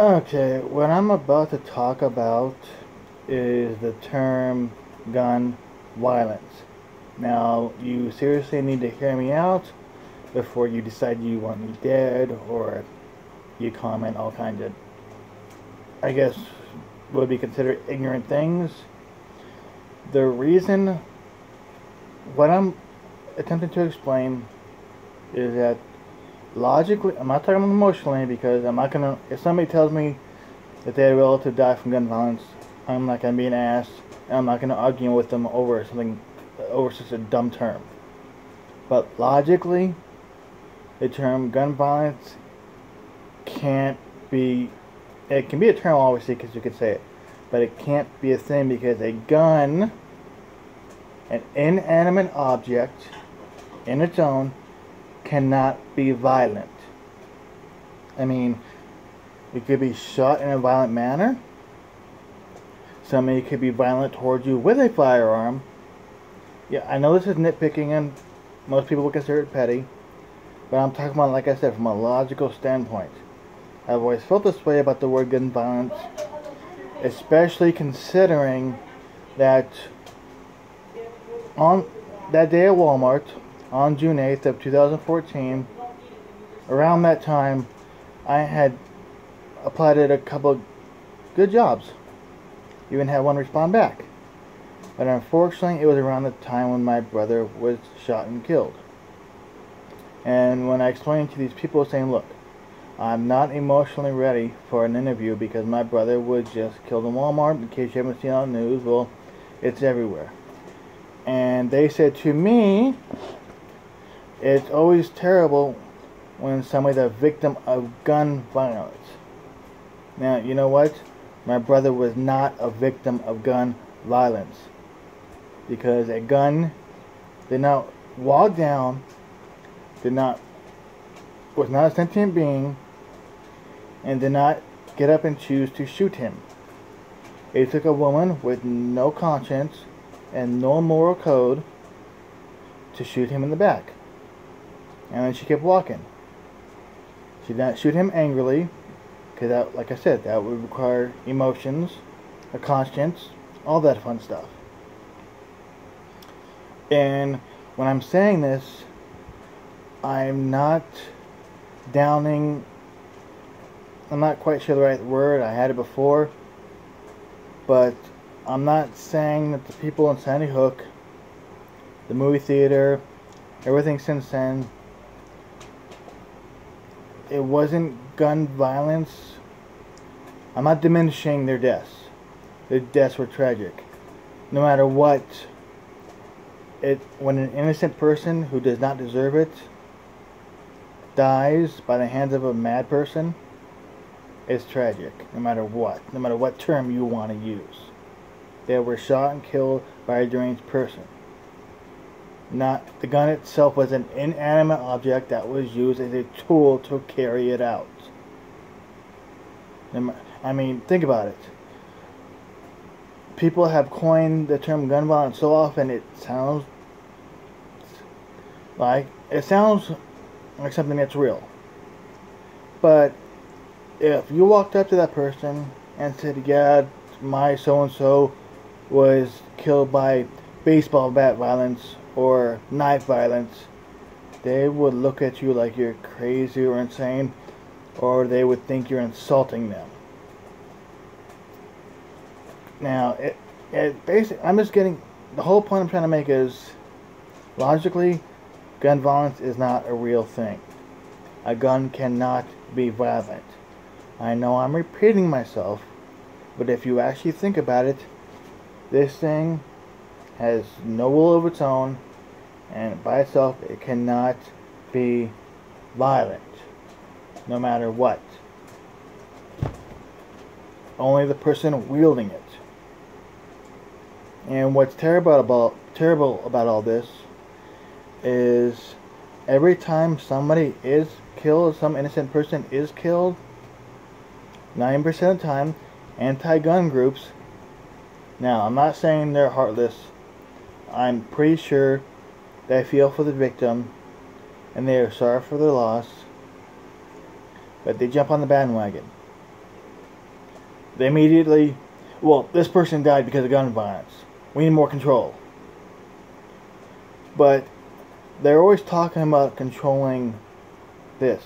Okay, what I'm about to talk about is the term gun violence. Now, you seriously need to hear me out before you decide you want me dead or you comment all kinds of, I guess, would be considered ignorant things. The reason, what I'm attempting to explain is that logically, I'm not talking about emotionally because I'm not gonna, if somebody tells me that they had a relative die from gun violence, I'm not gonna be an ass, and I'm not gonna argue with them over something, over such a dumb term. But logically, the term gun violence can't be, it can be a term obviously because you could say it, but it can't be a thing because a gun, an inanimate object in its own, cannot be violent. I mean, it could be shot in a violent manner. Somebody could be violent towards you with a firearm. Yeah, I know this is nitpicking and most people would consider it petty, but I'm talking about, like I said, from a logical standpoint. I've always felt this way about the word gun violence, especially considering that on that day at Walmart, on June 8th of 2014, around that time, I had applied at a couple of good jobs. Even had one respond back. But unfortunately, it was around the time when my brother was shot and killed. And when I explained to these people saying, look, I'm not emotionally ready for an interview because my brother was just killed in Walmart. In case you haven't seen it on the news, well, it's everywhere. And they said to me, it's always terrible when somebody's a victim of gun violence. Now, you know what? My brother was not a victim of gun violence. Because a gun did not walk down, was not a sentient being, and did not get up and choose to shoot him. It took a woman with no conscience and no moral code to shoot him in the back. And then she kept walking. She did not shoot him angrily, because that, like I said, that would require emotions, a conscience, all that fun stuff. And when I'm saying this, I'm not downing, I'm not quite sure the right word, I had it before, but I'm not saying that the people in Sandy Hook, the movie theater, everything since then, it wasn't gun violence. I'm not diminishing their deaths. Their deaths were tragic. No matter what, when an innocent person who does not deserve it dies by the hands of a mad person, it's tragic. No matter what term you want to use. They were shot and killed by a deranged person. Not the gun itself was an inanimate object that was used as a tool to carry it out. I mean, think about it. People have coined the term gun violence so often it sounds like something that's real. But if you walked up to that person and said, "Yeah, my so and so was killed by baseball bat violence or knife violence," they would look at you like you're crazy or insane, or they would think you're insulting them. Now, basically, the whole point I'm trying to make is, logically, gun violence is not a real thing. A gun cannot be violent. I know I'm repeating myself, but if you actually think about it, this thing has no will of its own, and by itself it cannot be violent, no matter what. Only the person wielding it. And what's terrible about all this is every time somebody is killed, some innocent person is killed, 90% of the time, anti-gun groups, now I'm not saying they're heartless, I'm pretty sure they feel for the victim and they are sorry for their loss, but they jump on the bandwagon. they immediately, well, this person died because of gun violence. We need more control. But they're always talking about controlling this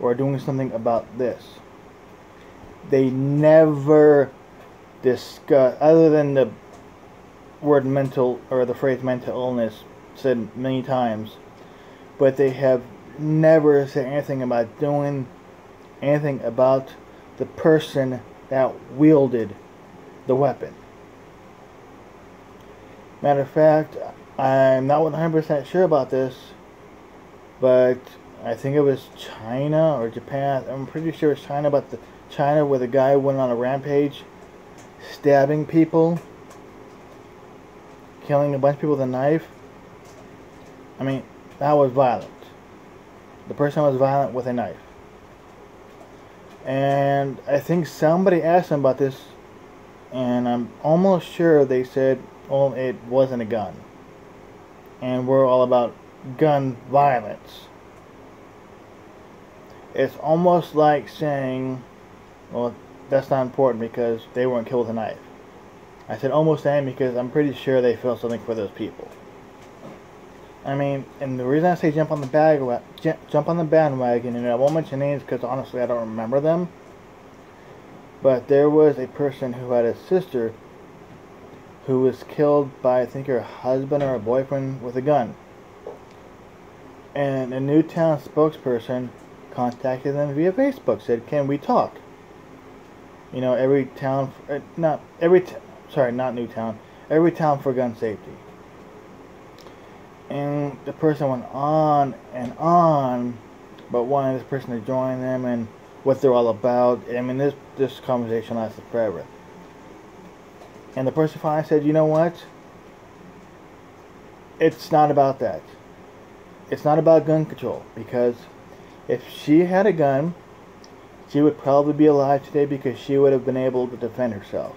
or doing something about this. They never discuss, other than the word mental or the phrase mental illness said many times, but they have never said anything about doing anything about the person that wielded the weapon. Matter of fact, I'm not 100% sure about this, but I think it was China or Japan. I'm pretty sure it's China, but China where the guy went on a rampage, stabbing people, killing a bunch of people with a knife. I mean, that was violent. The person was violent with a knife. And I think somebody asked him about this, and I'm almost sure they said, well, it wasn't a gun. And we're all about gun violence. It's almost like saying, well, that's not important because they weren't killed with a knife. I said almost saying because I'm pretty sure they felt something for those people. I mean, and the reason I say jump on the bandwagon, and I won't mention names because honestly I don't remember them. But there was a person who had a sister who was killed by, I think, her husband or a boyfriend with a gun. And a Newtown spokesperson contacted them via Facebook, said, "Can we talk?" You know, every town for gun safety. And the person went on and on, but wanted this person to join them and what they're all about. I mean, this conversation lasted forever. And the person finally said, "You know what? It's not about that. It's not about gun control, because if she had a gun, she would probably be alive today because she would have been able to defend herself."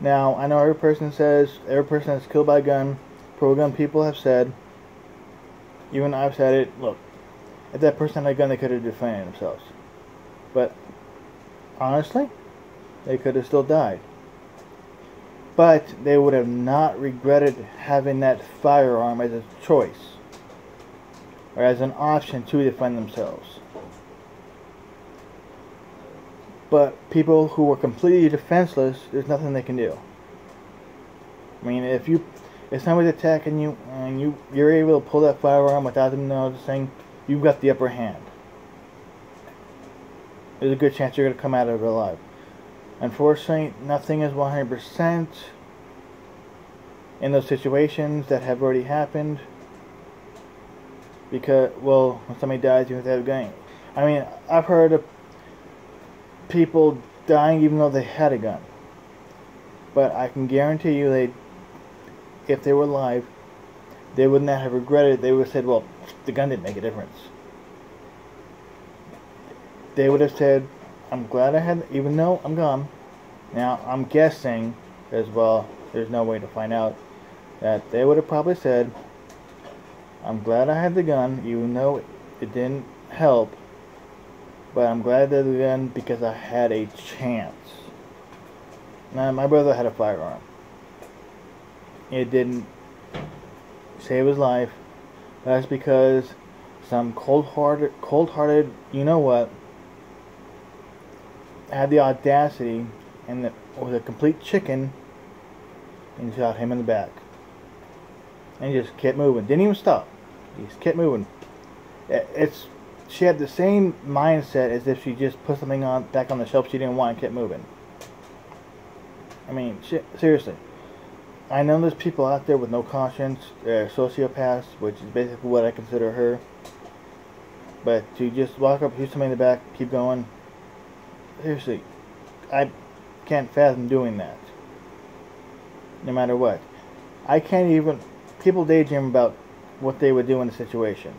Now, I know every person that's killed by a gun, pro-gun people have said, even I've said it, look, if that person had a gun, they could have defended themselves. But, honestly, they could have still died. But they would have not regretted having that firearm as a choice, or as an option to defend themselves. But people who were completely defenseless, there's nothing they can do. I mean, if somebody's attacking you and you're able to pull that firearm without them noticing, you've got the upper hand. There's a good chance you're going to come out of it alive. Unfortunately, nothing is 100% in those situations that have already happened. Because, well, when somebody dies, you have to have a gun. I mean, I've heard of people dying even though they had a gun. But I can guarantee you, if they were alive, they would not have regretted it. They would have said, well, the gun didn't make a difference. They would have said, I'm glad I had, even though I'm gone. Now, I'm guessing, as well, there's no way to find out, that they would have probably said, I'm glad I had the gun, even though it didn't help, but I'm glad I had the gun because I had a chance. Now, my brother had a firearm. It didn't save his life. That's because some cold-hearted, you know what, had the audacity and was a complete chicken and shot him in the back. And he just kept moving. Didn't even stop. He just kept moving. She had the same mindset as if she just put something back on the shelf she didn't want and kept moving. I mean, seriously. I know there's people out there with no conscience, sociopaths, which is basically what I consider her. But to just walk up, shoot somebody in the back, keep going. Seriously, I can't fathom doing that. No matter what. I can't even... People daydream about what they would do in a situation.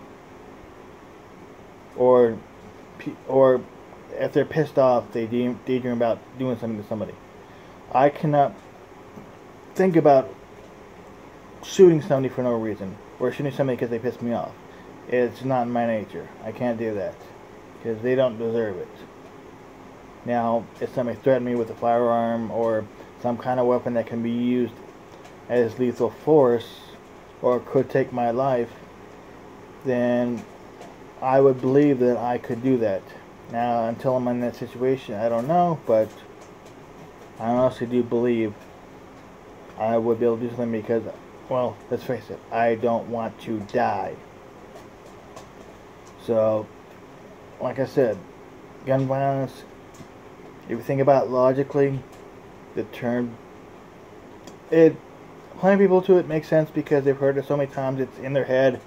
Or if they're pissed off, they daydream about doing something to somebody. I cannot think about shooting somebody for no reason, or shooting somebody because they pissed me off. It's not in my nature. I can't do that because they don't deserve it. Now, if somebody threatened me with a firearm or some kind of weapon that can be used as lethal force or could take my life, then I would believe that I could do that. Now, until I'm in that situation, I don't know, but I honestly do believe I would be able to do something because, well, let's face it, I don't want to die. So, like I said, gun violence, if you think about it logically, the term, plenty of people to it makes sense because they've heard it so many times, it's in their head.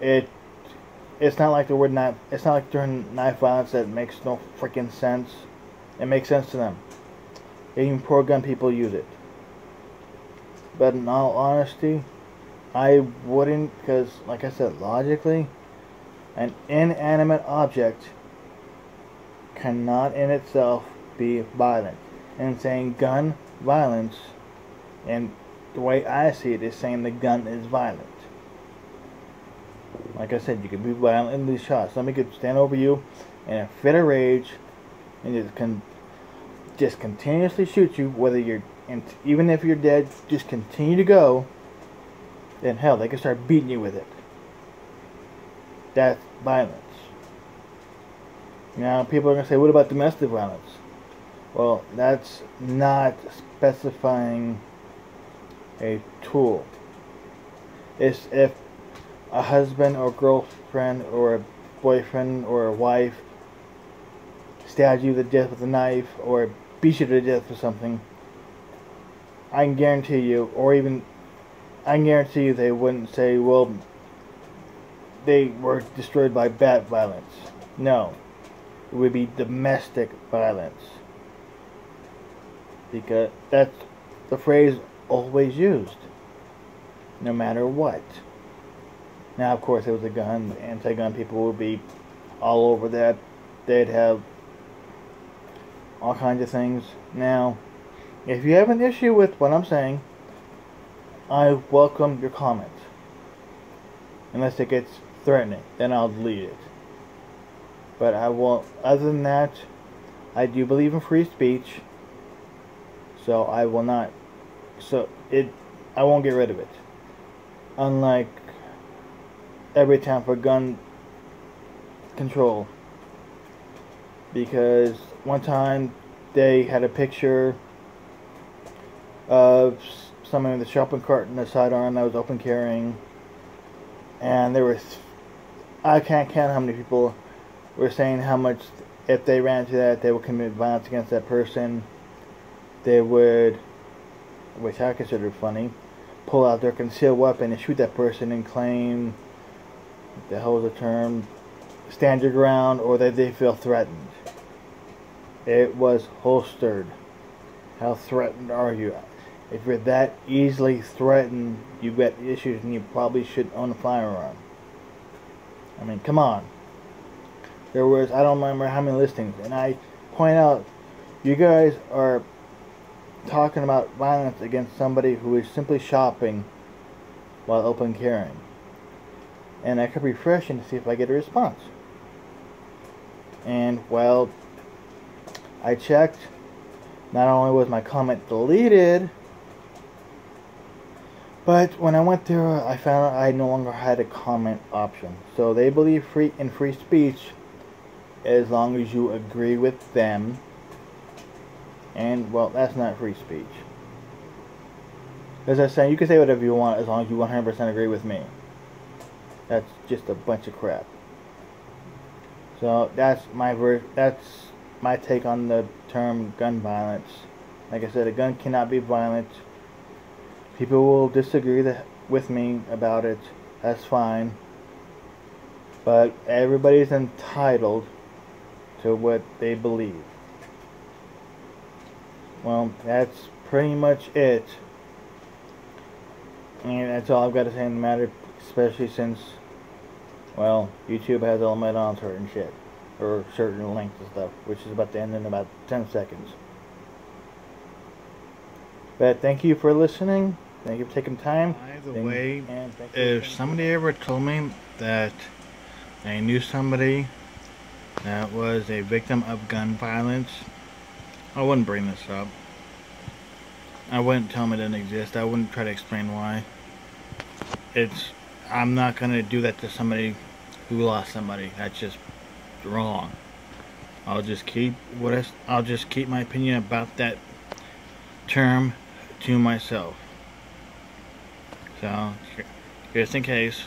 It's not like the word knife, it's not like during knife violence that makes no freaking sense. It makes sense to them. Even poor gun people use it. But in all honesty, I wouldn't, because like I said, logically, an inanimate object cannot in itself be violent. And saying gun violence, and the way I see it, is saying the gun is violent. Like I said, you can be violent in these shots. Somebody could stand over you in a fit of rage and just continuously shoot you, whether you're, even if you're dead, just continue to go. Then hell, they can start beating you with it. That's violence. Now, people are going to say, what about domestic violence? Well, that's not specifying a tool. It's if a husband or girlfriend or a boyfriend or a wife stabs you to death with a knife or beats you to death for something, I can guarantee you, they wouldn't say, well, they were destroyed by bat violence. No. It would be domestic violence. Because that's the phrase always used. No matter what. Now, of course, if it was a gun, the anti-gun people would be all over that. They'd have all kinds of things. Now, if you have an issue with what I'm saying, I welcome your comment. Unless it gets threatening, then I'll delete it. But I won't. Other than that, I do believe in free speech. So I will not. I won't get rid of it. Unlike every time for gun control. Because one time they had a picture of someone with a shopping cart and a sidearm that was open carrying, and there was, I can't count how many people were saying how much, if they ran into that, they would commit violence against that person. They would, which I consider funny, pull out their concealed weapon and shoot that person and claim, what the hell is the term, stand your ground, or that they feel threatened. It was holstered. How threatened are you? If you're that easily threatened, you've got issues and you probably should own a firearm. I mean, come on. There was, I don't remember how many listings, and I point out, you guys are talking about violence against somebody who is simply shopping while open carrying. And I kept refreshing to see if I get a response. And, well, I checked. Not only was my comment deleted, but when I went there, I found out I no longer had a comment option. So they believe in free speech as long as you agree with them. And, well, that's not free speech. As I was saying, you can say whatever you want as long as you 100% agree with me. That's just a bunch of crap. So that's my take on the term gun violence. Like I said, a gun cannot be violent. People will disagree with me about it. That's fine. But everybody's entitled to what they believe. Well, that's pretty much it. And that's all I've got to say in the matter, especially since, well, YouTube has a limit on certain shit. Or certain lengths and stuff, which is about to end in about 10 seconds. But thank you for listening. Thank you for taking time. By the way, if somebody ever told me that they knew somebody that was a victim of gun violence, I wouldn't bring this up. I wouldn't tell him it didn't exist. I wouldn't try to explain why. I'm not gonna do that to somebody who lost somebody. That's just wrong. I'll just keep my opinion about that term to myself. So, just in case,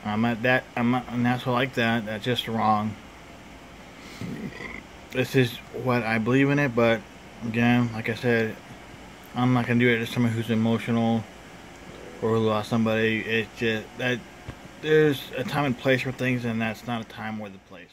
I'm an asshole like that. That's just wrong. This is what I believe in it, but again, like I said, I'm not gonna do it to someone who's emotional or who lost somebody. It's just that there's a time and place for things, and that's not a time or the place.